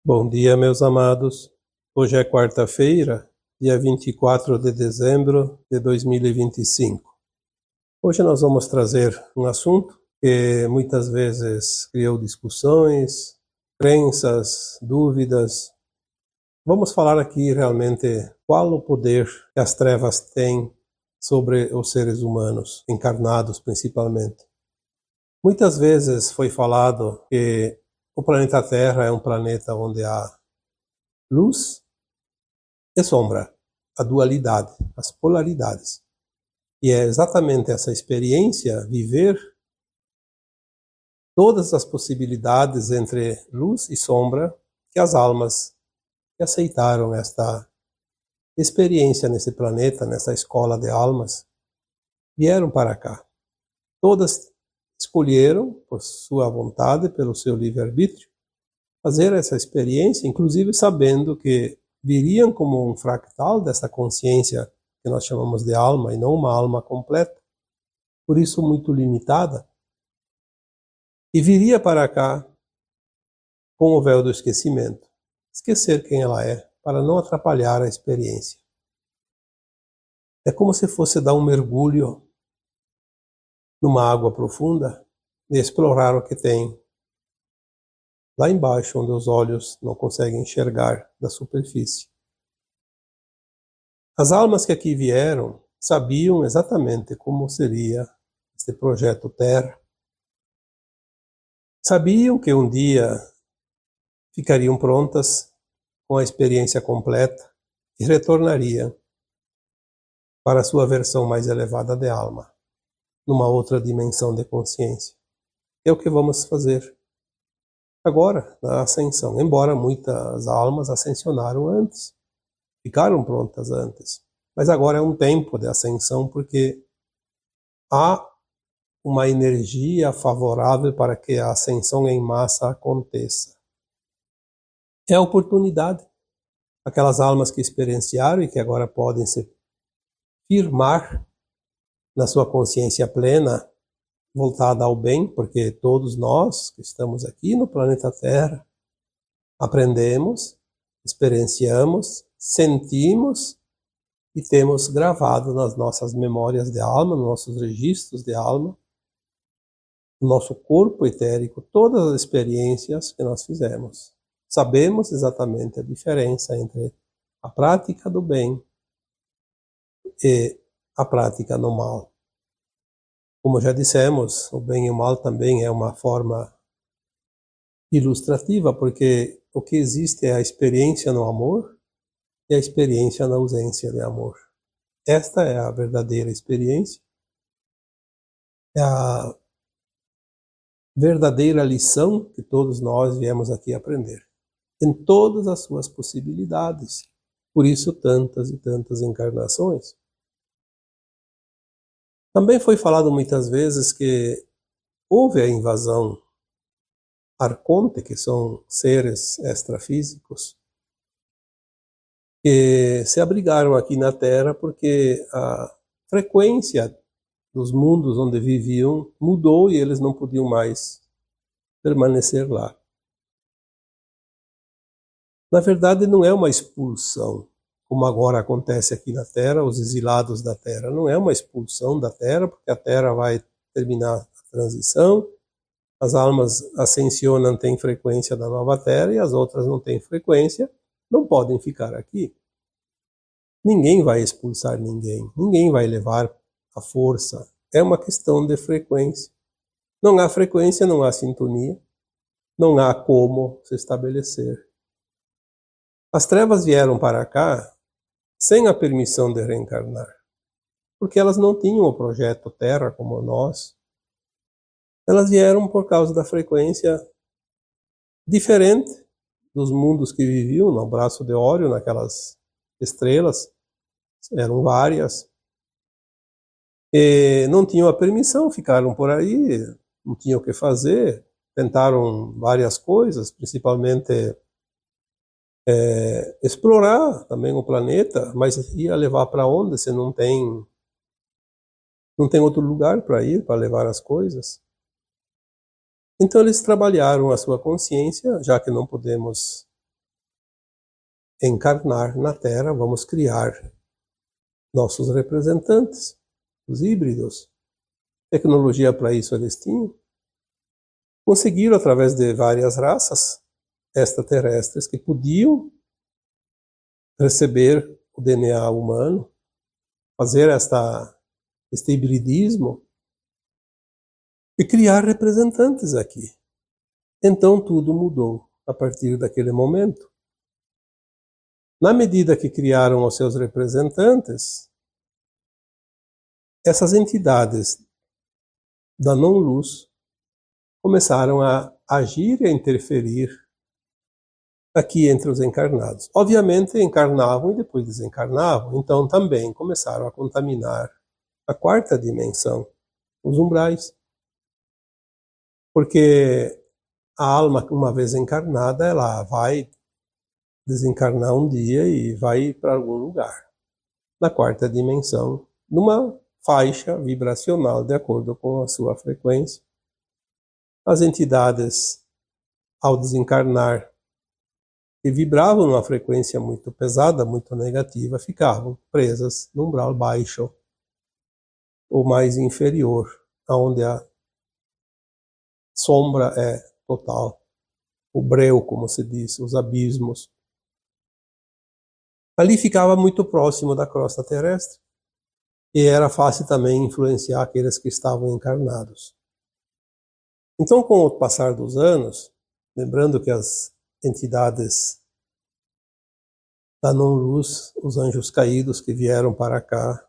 Bom dia, meus amados. Hoje é quarta-feira, dia 24 de dezembro de 2025. Hoje nós vamos trazer um assunto que muitas vezes criou discussões, crenças, dúvidas. Vamos falar aqui realmente qual o poder que as trevas têm sobre os seres humanos, encarnados principalmente. Muitas vezes foi falado que o planeta Terra é um planeta onde há luz e sombra, a dualidade, as polaridades. E é exatamente essa experiência, viver todas as possibilidades entre luz e sombra, que as almas que aceitaram esta experiência nesse planeta, nessa escola de almas, vieram para cá. Todas escolheram, por sua vontade, pelo seu livre-arbítrio, fazer essa experiência, inclusive sabendo que viriam como um fractal dessa consciência que nós chamamos de alma, e não uma alma completa, por isso muito limitada, e viria para cá com o véu do esquecimento, esquecer quem ela é, para não atrapalhar a experiência. É como se fosse dar um mergulho numa água profunda e explorar o que tem lá embaixo, onde os olhos não conseguem enxergar da superfície. As almas que aqui vieram sabiam exatamente como seria este projeto Terra. Sabiam que um dia ficariam prontas com a experiência completa e retornariam para a sua versão mais elevada de alma, numa outra dimensão de consciência. É o que vamos fazer agora, na ascensão, embora muitas almas ascensionaram antes, ficaram prontas antes. Mas agora é um tempo de ascensão porque há uma energia favorável para que a ascensão em massa aconteça. É a oportunidade. Aquelas almas que experienciaram e que agora podem se firmar na sua consciência plena, voltada ao bem, porque todos nós que estamos aqui no planeta Terra aprendemos, experienciamos, sentimos e temos gravado nas nossas memórias de alma, nos nossos registros de alma, no nosso corpo etérico, todas as experiências que nós fizemos. Sabemos exatamente a diferença entre a prática do bem e a prática do mal. Como já dissemos, o bem e o mal também é uma forma ilustrativa, porque o que existe é a experiência no amor e a experiência na ausência de amor. Esta é a verdadeira experiência, é a verdadeira lição que todos nós viemos aqui aprender, em todas as suas possibilidades. Por isso, tantas e tantas encarnações. Também foi falado muitas vezes que houve a invasão arconte, que são seres extrafísicos, que se abrigaram aqui na Terra porque a frequência dos mundos onde viviam mudou e eles não podiam mais permanecer lá. Na verdade, não é uma expulsão, como agora acontece aqui na Terra, os exilados da Terra. Não é uma expulsão da Terra, porque a Terra vai terminar a transição, as almas ascensionam, têm frequência da nova Terra, e as outras não têm frequência, não podem ficar aqui. Ninguém vai expulsar ninguém, ninguém vai levar a força. É uma questão de frequência. Não há frequência, não há sintonia, não há como se estabelecer. As trevas vieram para cá sem a permissão de reencarnar, porque elas não tinham o projeto Terra como nós. Elas vieram por causa da frequência diferente dos mundos que viviam no braço de Órion, naquelas estrelas, eram várias, e não tinham a permissão, ficaram por aí, não tinham o que fazer, tentaram várias coisas, principalmente explorar também o planeta, mas ia levar para onde se não tem outro lugar para ir, para levar as coisas? Então eles trabalharam a sua consciência, já que não podemos encarnar na Terra, vamos criar nossos representantes, os híbridos. Tecnologia para isso eles tinham. Conseguiram, através de várias raças extraterrestres que podiam receber o DNA humano, fazer este hibridismo e criar representantes aqui. Então tudo mudou a partir daquele momento. Na medida que criaram os seus representantes, essas entidades da não-luz começaram a agir e a interferir aqui entre os encarnados. Obviamente encarnavam e depois desencarnavam, então também começaram a contaminar a quarta dimensão, os umbrais. Porque a alma, uma vez encarnada, ela vai desencarnar um dia e vai para algum lugar, na quarta dimensão, numa faixa vibracional de acordo com a sua frequência. As entidades, ao desencarnar, que vibravam numa frequência muito pesada, muito negativa, ficavam presas num umbral baixo ou mais inferior, onde a sombra é total, o breu, como se diz, os abismos. Ali ficava muito próximo da crosta terrestre e era fácil também influenciar aqueles que estavam encarnados. Então, com o passar dos anos, lembrando que as entidades da não-luz, os anjos caídos que vieram para cá,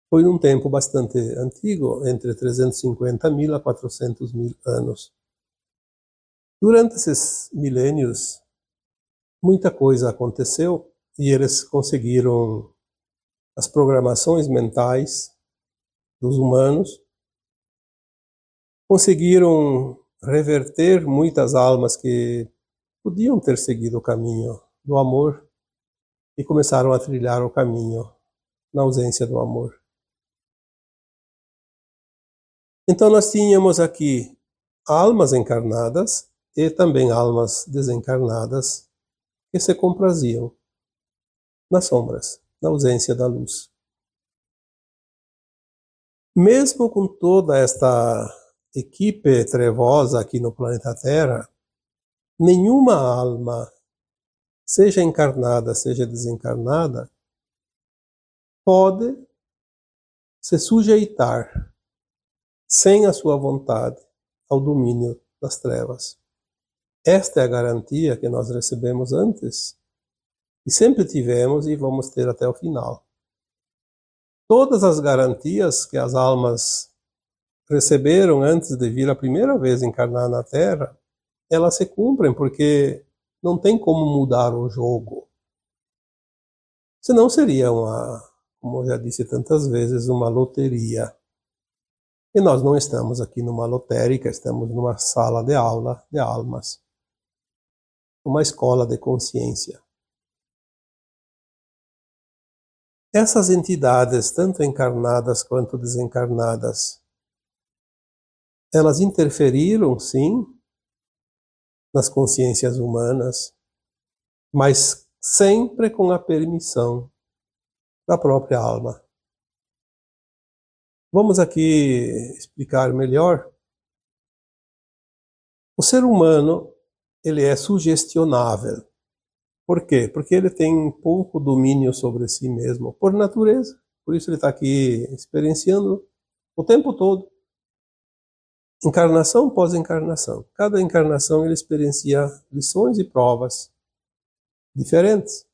foi num tempo bastante antigo, entre 350.000 a 400.000 anos. Durante esses milênios, muita coisa aconteceu e eles conseguiram as programações mentais dos humanos, conseguiram reverter muitas almas que podiam ter seguido o caminho do amor e começaram a trilhar o caminho na ausência do amor. Então nós tínhamos aqui almas encarnadas e também almas desencarnadas que se compraziam nas sombras, na ausência da luz. Mesmo com toda esta equipe trevosa aqui no planeta Terra, nenhuma alma, seja encarnada, seja desencarnada, pode se sujeitar sem a sua vontade ao domínio das trevas. Esta é a garantia que nós recebemos antes e sempre tivemos e vamos ter até o final. Todas as garantias que as almas receberam antes de vir a primeira vez encarnar na Terra, elas se cumprem porque não tem como mudar o jogo. Senão seria como eu já disse tantas vezes, uma loteria. E nós não estamos aqui numa lotérica, estamos numa sala de aula de almas. Uma escola de consciência. Essas entidades, tanto encarnadas quanto desencarnadas, elas interferiram, sim, nas consciências humanas, mas sempre com a permissão da própria alma. Vamos aqui explicar melhor. O ser humano, ele é sugestionável. Por quê? Porque ele tem pouco domínio sobre si mesmo, por natureza. Por isso ele está aqui experienciando o tempo todo. Encarnação após encarnação. Cada encarnação ele experiencia lições e provas diferentes.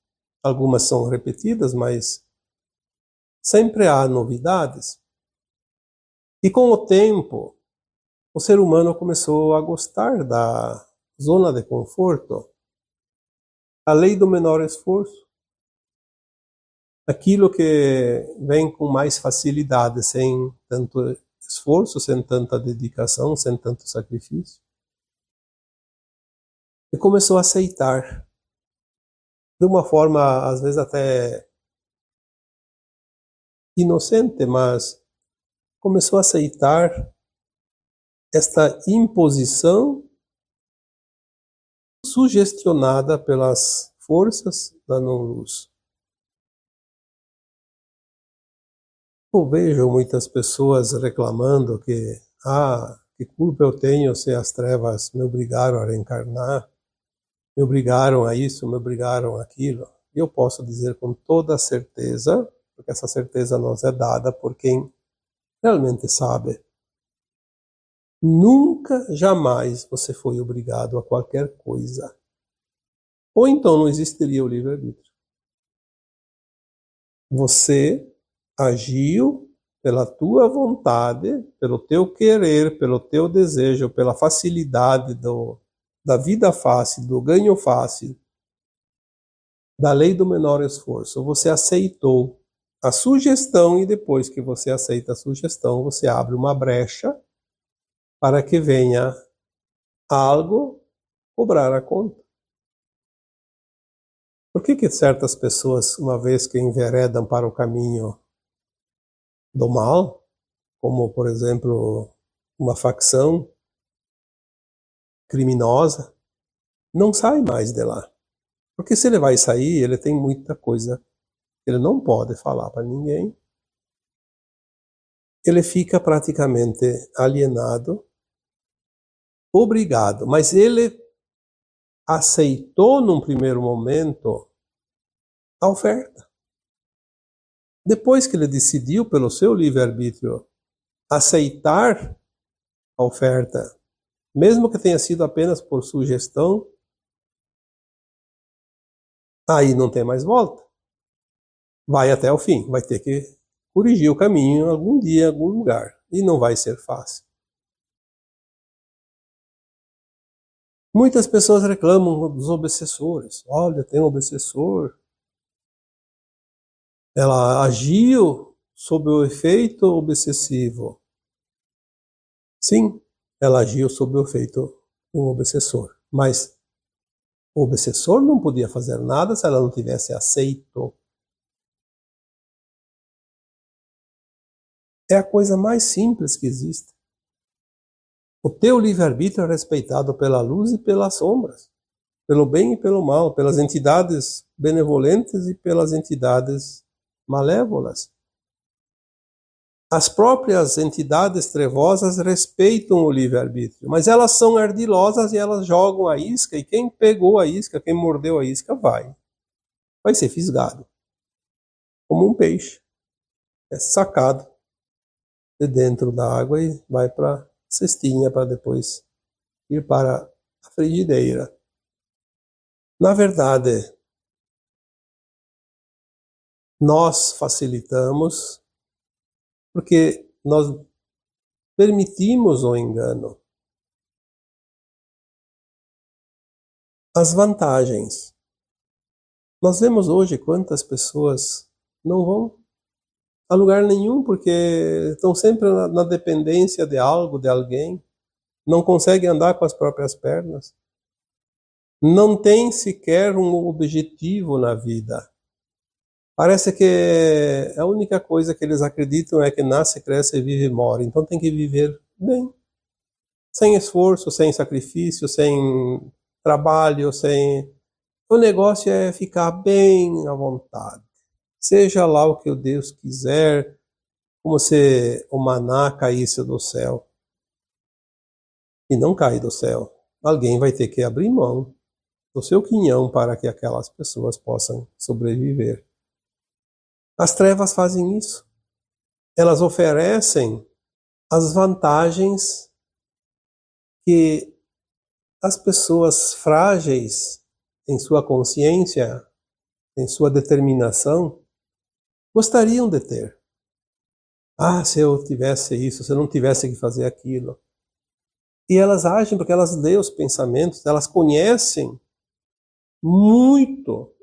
Algumas são repetidas, mas sempre há novidades. E com o tempo, o ser humano começou a gostar da zona de conforto, a lei do menor esforço. Aquilo que vem com mais facilidade, sem tanto esforço, sem tanta dedicação, sem tanto sacrifício. E começou a aceitar, de uma forma às vezes até inocente, mas começou a aceitar esta imposição sugestionada pelas forças da não-luz. Eu vejo muitas pessoas reclamando que culpa eu tenho se as trevas me obrigaram a reencarnar, me obrigaram a isso, me obrigaram a aquilo. E eu posso dizer com toda certeza, porque essa certeza nos é dada por quem realmente sabe. Nunca, jamais você foi obrigado a qualquer coisa. Ou então não existiria o livre-arbítrio. Você agiu pela tua vontade, pelo teu querer, pelo teu desejo, pela facilidade da vida fácil, do ganho fácil, da lei do menor esforço. Você aceitou a sugestão e depois que você aceita a sugestão, você abre uma brecha para que venha algo cobrar a conta. Por que certas pessoas, uma vez que enveredam para o caminho do mal, como, por exemplo, uma facção criminosa, não sai mais de lá? Porque se ele vai sair, ele tem muita coisa que ele não pode falar para ninguém. Ele fica praticamente alienado, obrigado, mas ele aceitou num primeiro momento a oferta. Depois que ele decidiu pelo seu livre-arbítrio aceitar a oferta, mesmo que tenha sido apenas por sugestão, aí não tem mais volta. Vai até o fim, vai ter que corrigir o caminho algum dia, em algum lugar. E não vai ser fácil. Muitas pessoas reclamam dos obsessores. Olha, tem um obsessor. Ela agiu sob o efeito obsessivo. Sim, ela agiu sob o efeito do obsessor. Mas o obsessor não podia fazer nada se ela não tivesse aceito. É a coisa mais simples que existe. O teu livre-arbítrio é respeitado pela luz e pelas sombras, pelo bem e pelo mal, pelas entidades benevolentes e pelas entidades malévolas. As próprias entidades trevosas respeitam o livre-arbítrio, mas elas são ardilosas e elas jogam a isca, e quem pegou a isca, quem mordeu a isca, vai ser fisgado, como um peixe. É sacado de dentro da água e vai para a cestinha para depois ir para a frigideira. Na verdade, nós facilitamos porque nós permitimos o engano. As vantagens. Nós vemos hoje quantas pessoas não vão a lugar nenhum porque estão sempre na dependência de algo, de alguém, não conseguem andar com as próprias pernas, não tem sequer um objetivo na vida. Parece que a única coisa que eles acreditam é que nasce, cresce, vive e morre. Então tem que viver bem, sem esforço, sem sacrifício, sem trabalho, sem... O negócio é ficar bem à vontade. Seja lá o que o Deus quiser, como se o maná caísse do céu. E não cai do céu. Alguém vai ter que abrir mão do seu quinhão para que aquelas pessoas possam sobreviver. As trevas fazem isso. Elas oferecem as vantagens que as pessoas frágeis em sua consciência, em sua determinação, gostariam de ter. Se eu tivesse isso, se eu não tivesse que fazer aquilo. E elas agem porque elas lêem os pensamentos, elas conhecem muito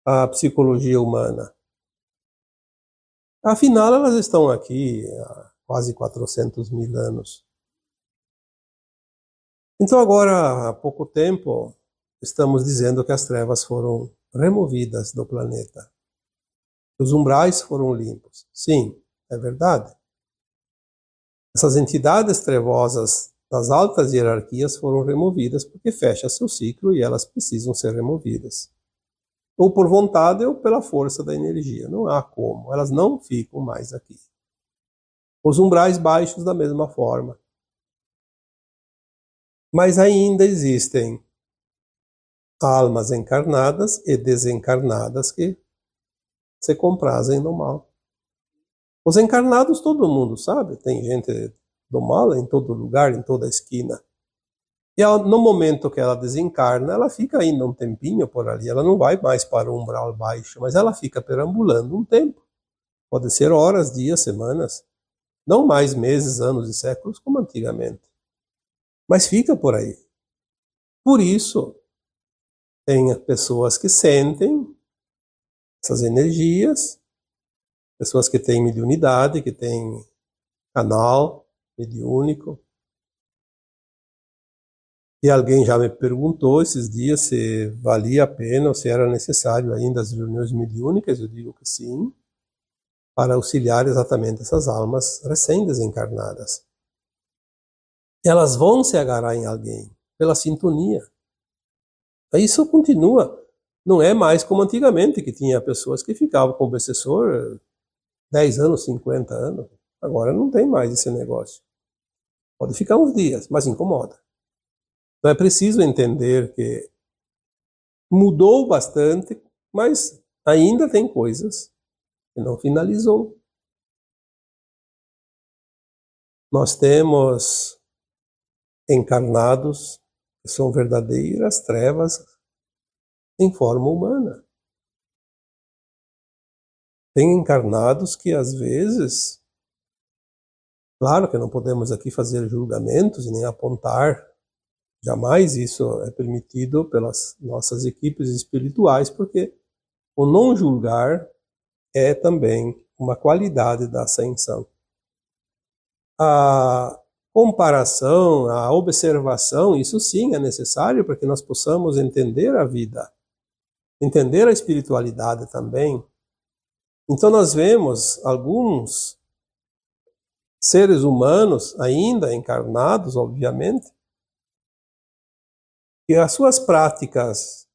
a psicologia humana. Afinal, elas estão aqui há quase 400.000 anos. Então agora, há pouco tempo, estamos dizendo que as trevas foram removidas do planeta. Os umbrais foram limpos. Sim, é verdade. Essas entidades trevosas das altas hierarquias foram removidas porque fecha seu ciclo e elas precisam ser removidas. ou por vontade ou pela força da energia. Não há como, elas não ficam mais aqui. Os umbrais baixos da mesma forma. Mas ainda existem almas encarnadas e desencarnadas que se comprazem no mal. Os encarnados todo mundo sabe, tem gente do mal em todo lugar, em toda esquina. E no momento que ela desencarna, ela fica ainda um tempinho por ali, ela não vai mais para o umbral baixo, mas ela fica perambulando um tempo. Pode ser horas, dias, semanas, não mais meses, anos e séculos como antigamente. Mas fica por aí. Por isso, tem pessoas que sentem essas energias, pessoas que têm mediunidade, que têm canal mediúnico. E alguém já me perguntou esses dias se valia a pena ou se era necessário ainda as reuniões mediúnicas. Eu digo que sim, para auxiliar exatamente essas almas recém-desencarnadas. Elas vão se agarrar em alguém pela sintonia. Isso continua. Não é mais como antigamente, que tinha pessoas que ficavam com o obsessor 10 anos, 50 anos. Agora não tem mais esse negócio. Pode ficar uns dias, mas incomoda. Então é preciso entender que mudou bastante, mas ainda tem coisas que não finalizou. Nós temos encarnados que são verdadeiras trevas em forma humana. Tem encarnados que às vezes, claro que não podemos aqui fazer julgamentos nem apontar, jamais isso é permitido pelas nossas equipes espirituais, porque o não julgar é também uma qualidade da ascensão. A comparação, a observação, isso sim é necessário para que nós possamos entender a vida, entender a espiritualidade também. Então nós vemos alguns seres humanos ainda encarnados, obviamente, que as suas práticas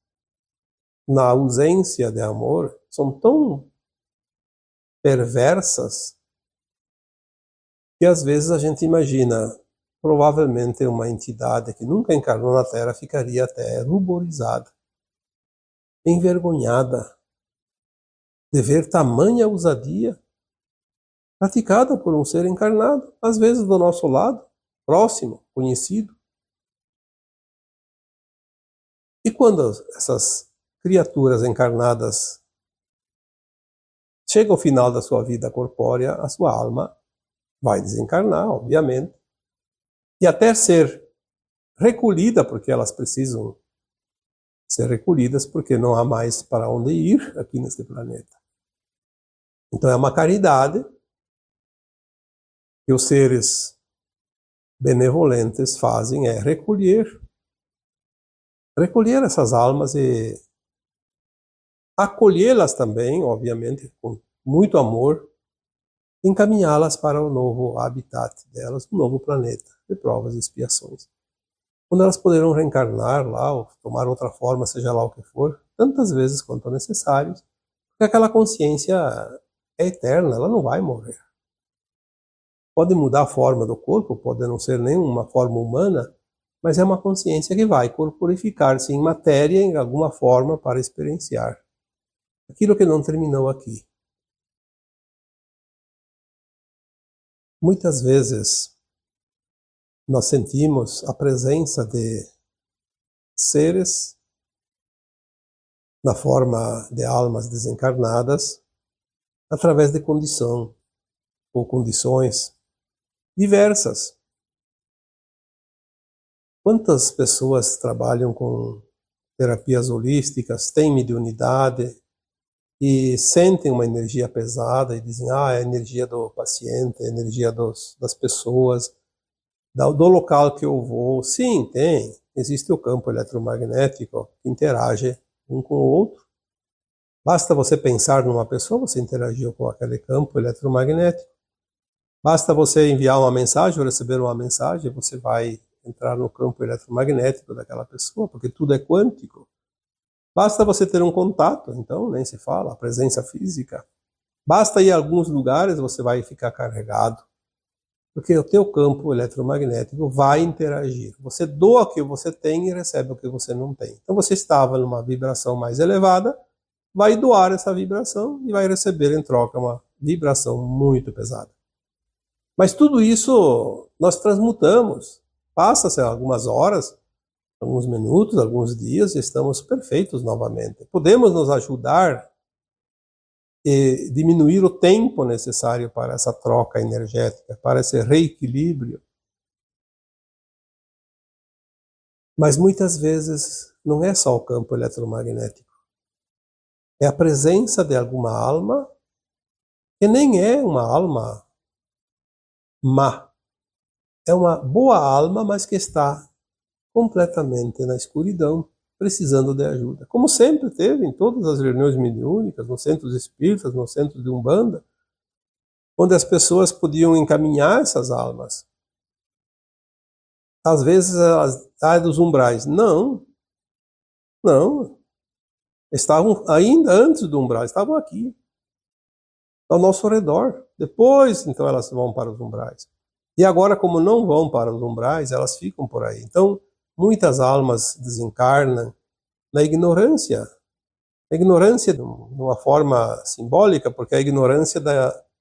na ausência de amor são tão perversas que às vezes a gente imagina, provavelmente uma entidade que nunca encarnou na Terra ficaria até ruborizada, envergonhada de ver tamanha ousadia praticada por um ser encarnado, às vezes do nosso lado, próximo, conhecido. E quando essas criaturas encarnadas chegam ao final da sua vida corpórea, a sua alma vai desencarnar, obviamente, e até ser recolhida, porque elas precisam ser recolhidas, porque não há mais para onde ir aqui neste planeta. Então é uma caridade que os seres benevolentes fazem, é recolher essas almas e acolhê-las também, obviamente, com muito amor, encaminhá-las para o novo habitat delas, um novo planeta de provas e expiações. Quando elas poderão reencarnar lá, ou tomar outra forma, seja lá o que for, tantas vezes quanto necessário, porque aquela consciência é eterna, ela não vai morrer. Pode mudar a forma do corpo, pode não ser nenhuma forma humana, mas é uma consciência que vai corporificar-se em matéria em alguma forma para experienciar aquilo que não terminou aqui. Muitas vezes nós sentimos a presença de seres na forma de almas desencarnadas através de condição ou condições diversas. Quantas pessoas trabalham com terapias holísticas, têm mediunidade e sentem uma energia pesada e dizem, é a energia do paciente, é a energia das pessoas, do local que eu vou. Sim, tem. Existe o campo eletromagnético que interage um com o outro. Basta você pensar numa pessoa, você interagiu com aquele campo eletromagnético. Basta você enviar uma mensagem ou receber uma mensagem, você vai entrar no campo eletromagnético daquela pessoa, porque tudo é quântico. Basta você ter um contato, então nem se fala, a presença física. Basta ir a alguns lugares, você vai ficar carregado. Porque o teu campo eletromagnético vai interagir. Você doa o que você tem e recebe o que você não tem. Então você estava numa vibração mais elevada, vai doar essa vibração e vai receber em troca uma vibração muito pesada. Mas tudo isso nós transmutamos. Passa-se algumas horas, alguns minutos, alguns dias e estamos perfeitos novamente. Podemos nos ajudar e diminuir o tempo necessário para essa troca energética, para esse reequilíbrio. Mas muitas vezes não é só o campo eletromagnético. É a presença de alguma alma que nem é uma alma má. É uma boa alma, mas que está completamente na escuridão, precisando de ajuda. Como sempre teve em todas as reuniões mediúnicas, nos centros espíritas, nos centros de Umbanda, onde as pessoas podiam encaminhar essas almas. Às vezes elas dos umbrais. Não. Estavam ainda antes do umbral, estavam aqui, ao nosso redor. Depois, então, elas vão para os umbrais. E agora, como não vão para os umbrais, elas ficam por aí. Então, muitas almas desencarnam na ignorância. A ignorância de uma forma simbólica, porque a ignorância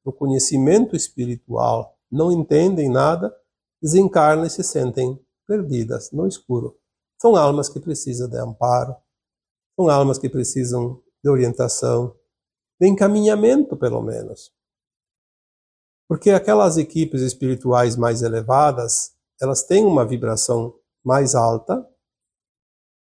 do conhecimento espiritual. Não entendem nada, desencarnam e se sentem perdidas no escuro. São almas que precisam de amparo, são almas que precisam de orientação, de encaminhamento, pelo menos. Porque aquelas equipes espirituais mais elevadas, elas têm uma vibração mais alta,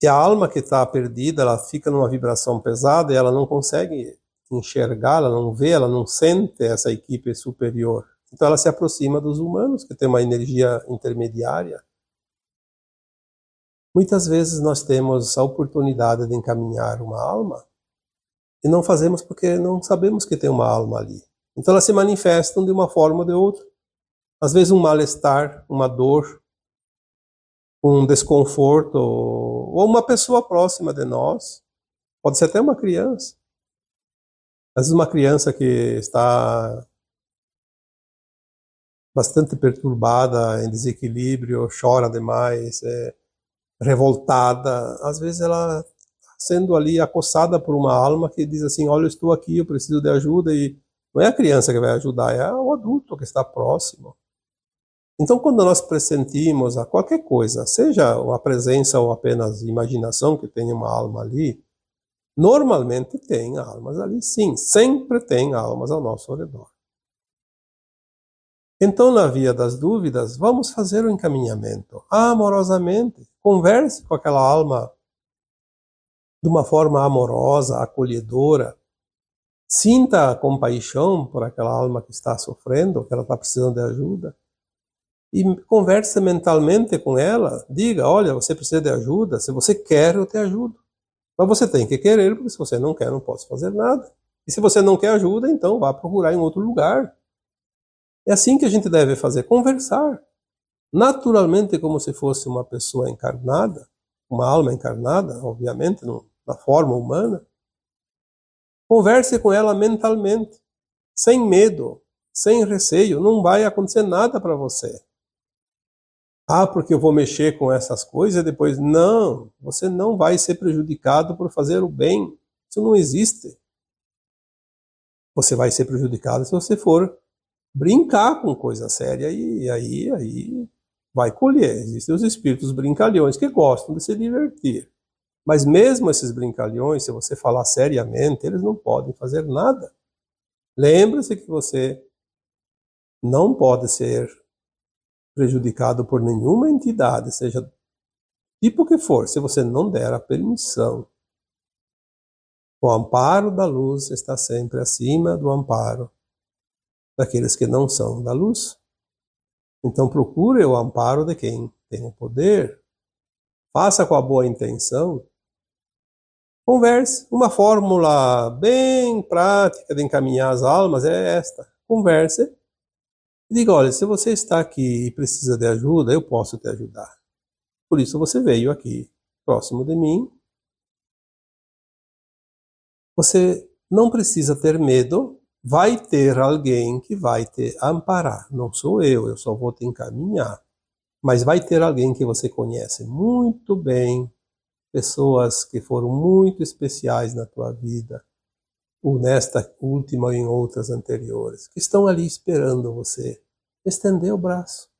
e a alma que está perdida, ela fica numa vibração pesada e ela não consegue enxergar, ela não vê, ela não sente essa equipe superior. Então ela se aproxima dos humanos, que tem uma energia intermediária. Muitas vezes nós temos a oportunidade de encaminhar uma alma e não fazemos porque não sabemos que tem uma alma ali. Então elas se manifestam de uma forma ou de outra. Às vezes um mal-estar, uma dor, um desconforto, ou uma pessoa próxima de nós, pode ser até uma criança. Às vezes uma criança que está bastante perturbada, em desequilíbrio, chora demais, revoltada, às vezes ela sendo ali acossada por uma alma que diz assim, olha, eu estou aqui, eu preciso de ajuda, e não é a criança que vai ajudar, é o adulto que está próximo. Então, quando nós pressentimos a qualquer coisa, seja a presença ou apenas imaginação que tem uma alma ali, normalmente tem almas ali, sim, sempre tem almas ao nosso redor. Então, na via das dúvidas, vamos fazer o encaminhamento amorosamente. Converse com aquela alma de uma forma amorosa, acolhedora. Sinta a compaixão por aquela alma que está sofrendo, que ela está precisando de ajuda. E converse mentalmente com ela. Diga, olha, você precisa de ajuda. Se você quer, eu te ajudo. Mas você tem que querer, porque se você não quer, não posso fazer nada. E se você não quer ajuda, então vá procurar em outro lugar. É assim que a gente deve fazer, conversar. Naturalmente, como se fosse uma pessoa encarnada, uma alma encarnada, obviamente, na forma humana. Converse com ela mentalmente, sem medo, sem receio. Não vai acontecer nada para você. Ah, porque eu vou mexer com essas coisas e depois... Não, você não vai ser prejudicado por fazer o bem. Isso não existe. Você vai ser prejudicado se você for brincar com coisa séria e aí vai colher. Existem os espíritos brincalhões que gostam de se divertir. Mas mesmo esses brincalhões, se você falar seriamente, eles não podem fazer nada. Lembre-se que você não pode ser prejudicado por nenhuma entidade, seja tipo que for, se você não der a permissão. O amparo da luz está sempre acima do amparo daqueles que não são da luz. Então procure o amparo de quem tem o poder. Faça com a boa intenção. Converse. Uma fórmula bem prática de encaminhar as almas é esta. Converse. E diga, olha, se você está aqui e precisa de ajuda, eu posso te ajudar. Por isso você veio aqui, próximo de mim. Você não precisa ter medo, vai ter alguém que vai te amparar. Não sou eu só vou te encaminhar. Mas vai ter alguém que você conhece muito bem, pessoas que foram muito especiais na tua vida, ou nesta última ou em outras anteriores, que estão ali esperando você estender o braço.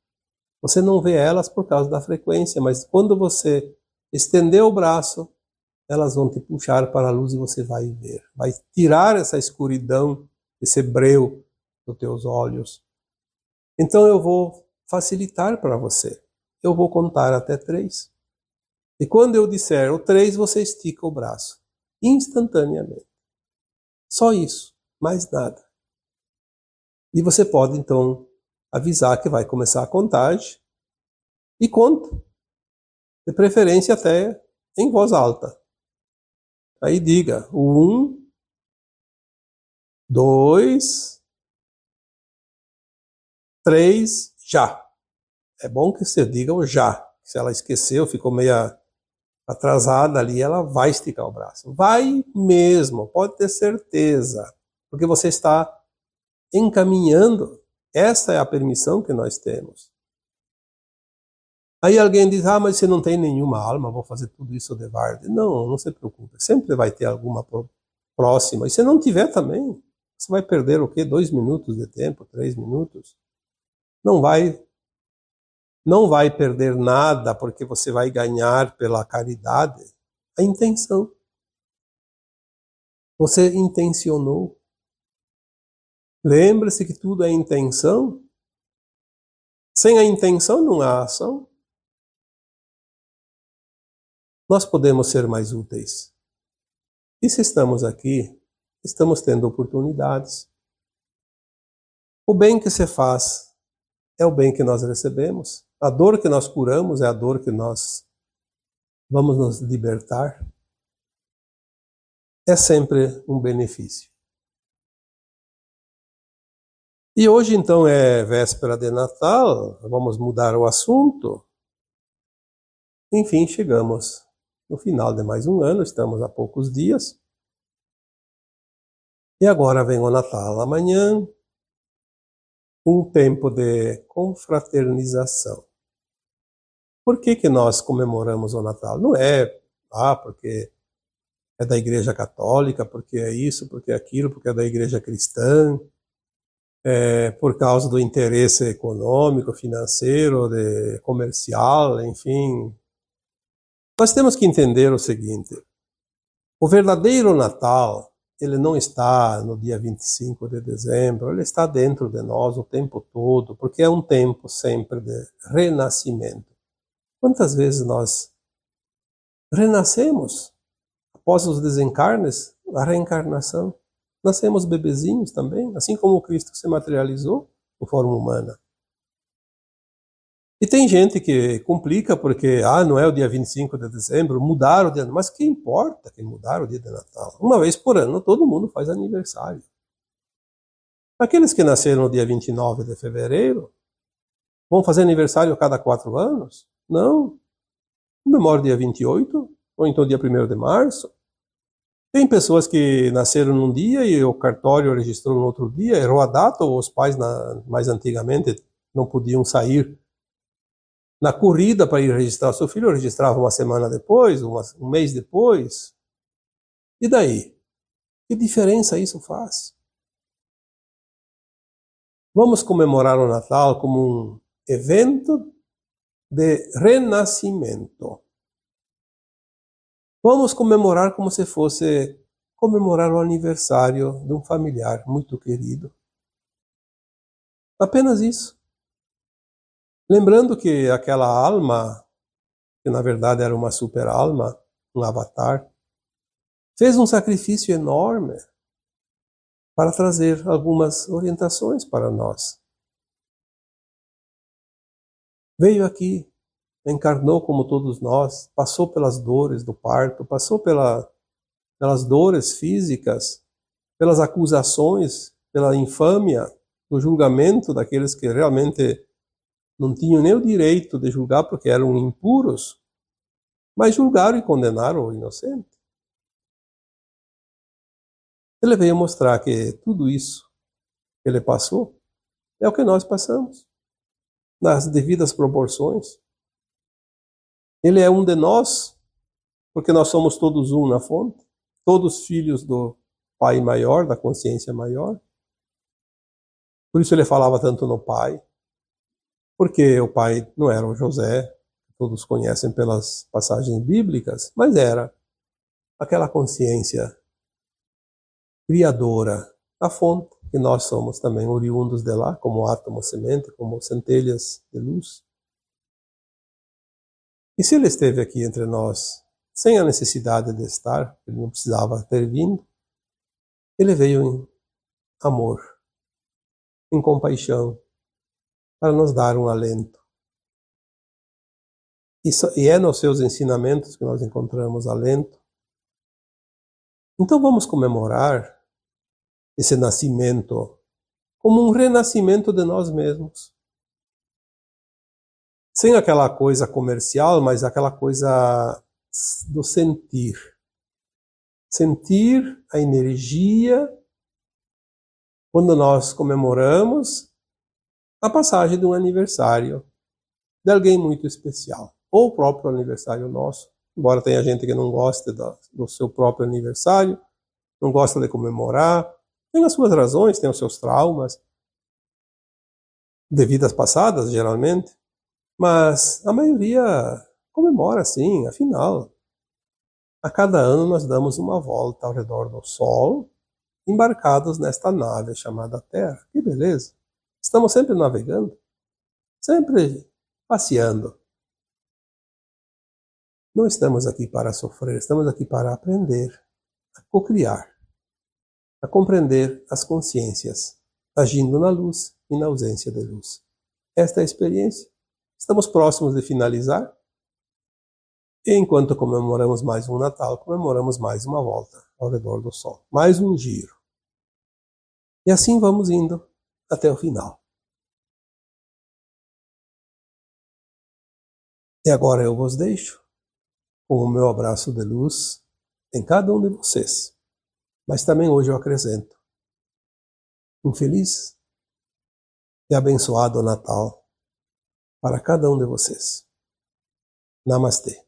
Você não vê elas por causa da frequência, mas quando você estender o braço, elas vão te puxar para a luz e você vai ver. Vai tirar essa escuridão, esse breu dos teus olhos. Então eu vou facilitar para você. Eu vou contar até 3. E quando eu disser o 3, você estica o braço. Instantaneamente. Só isso. Mais nada. E você pode, então, avisar que vai começar a contagem. E conta. De preferência até em voz alta. Aí diga, 1, 2, 3, já. É bom que você diga o já. Se ela esqueceu, ficou meio atrasada ali, ela vai esticar o braço. Vai mesmo, pode ter certeza. Porque você está encaminhando. Essa é a permissão que nós temos. Aí alguém diz, mas você não tem nenhuma alma, vou fazer tudo isso de varde. Não, não se preocupe. Sempre vai ter alguma próxima. E se não tiver também, você vai perder o quê? 2 minutos de tempo, 3 minutos? Não vai perder nada, porque você vai ganhar pela caridade a intenção. Você intencionou. Lembre-se que tudo é intenção. Sem a intenção não há ação. Nós podemos ser mais úteis. E se estamos aqui, estamos tendo oportunidades. O bem que se faz é o bem que nós recebemos. A dor que nós curamos é a dor que nós vamos nos libertar. É sempre um benefício. E hoje, então, é véspera de Natal, vamos mudar o assunto. Enfim, chegamos no final de mais um ano, estamos há poucos dias. E agora vem o Natal amanhã, um tempo de confraternização. Por que nós comemoramos o Natal? Não é, porque é da Igreja Católica, porque é isso, porque é aquilo, porque é da Igreja Cristã, por causa do interesse econômico, financeiro, comercial, enfim. Nós temos que entender o seguinte: o verdadeiro Natal, ele não está no dia 25 de dezembro, ele está dentro de nós o tempo todo, porque é um tempo sempre de renascimento. Quantas vezes nós renascemos após os desencarnes, a reencarnação? Nascemos bebezinhos também, assim como Cristo se materializou em forma humana. E tem gente que complica porque, não é o dia 25 de dezembro, mudaram o dia, mas que importa que mudaram o dia de Natal? Uma vez por ano todo mundo faz aniversário. Aqueles que nasceram no dia 29 de fevereiro, vão fazer aniversário a cada 4 anos? Não. Comemora o dia 28, ou então dia 1º de março. Tem pessoas que nasceram num dia e o cartório registrou no outro dia, errou a data, ou os pais, mais antigamente, não podiam sair na corrida para ir registrar seu filho, registrava uma semana depois, um mês depois. E daí? Que diferença isso faz? Vamos comemorar o Natal como um evento de renascimento. Vamos comemorar como se fosse comemorar o aniversário de um familiar muito querido. Apenas isso. Lembrando que aquela alma, que na verdade era uma super alma, um avatar, fez um sacrifício enorme para trazer algumas orientações para nós. Veio aqui, encarnou como todos nós, passou pelas dores do parto, passou pelas dores físicas, pelas acusações, pela infâmia, do julgamento daqueles que realmente não tinham nem o direito de julgar porque eram impuros, mas julgaram e condenaram o inocente. Ele veio mostrar que tudo isso que ele passou é o que nós passamos, nas devidas proporções. Ele é um de nós, porque nós somos todos um na fonte, todos filhos do Pai maior, da consciência maior. Por isso ele falava tanto no Pai, porque o Pai não era o José, que todos conhecem pelas passagens bíblicas, mas era aquela consciência criadora, a fonte, que nós somos também oriundos de lá, como átomo semente, como centelhas de luz. E se ele esteve aqui entre nós sem a necessidade de estar, ele não precisava ter vindo, ele veio em amor, em compaixão, para nos dar um alento. E é nos seus ensinamentos que nós encontramos alento. Então vamos comemorar esse nascimento como um renascimento de nós mesmos. Sem aquela coisa comercial, mas aquela coisa do sentir. Sentir a energia quando nós comemoramos a passagem de um aniversário de alguém muito especial. Ou o próprio aniversário nosso, embora tenha gente que não goste do seu próprio aniversário, não gosta de comemorar, tem as suas razões, tem os seus traumas, de vidas passadas, geralmente, mas a maioria comemora sim, afinal. A cada ano nós damos uma volta ao redor do Sol, embarcados nesta nave chamada Terra. Que beleza! Estamos sempre navegando, sempre passeando. Não estamos aqui para sofrer, estamos aqui para aprender, a cocriar, a compreender as consciências, agindo na luz e na ausência de luz. Esta é a experiência. Estamos próximos de finalizar. E enquanto comemoramos mais um Natal, comemoramos mais uma volta ao redor do Sol. Mais um giro. E assim vamos indo até o final. E agora eu vos deixo com o meu abraço de luz em cada um de vocês. Mas também hoje eu acrescento um feliz e abençoado Natal para cada um de vocês. Namastê.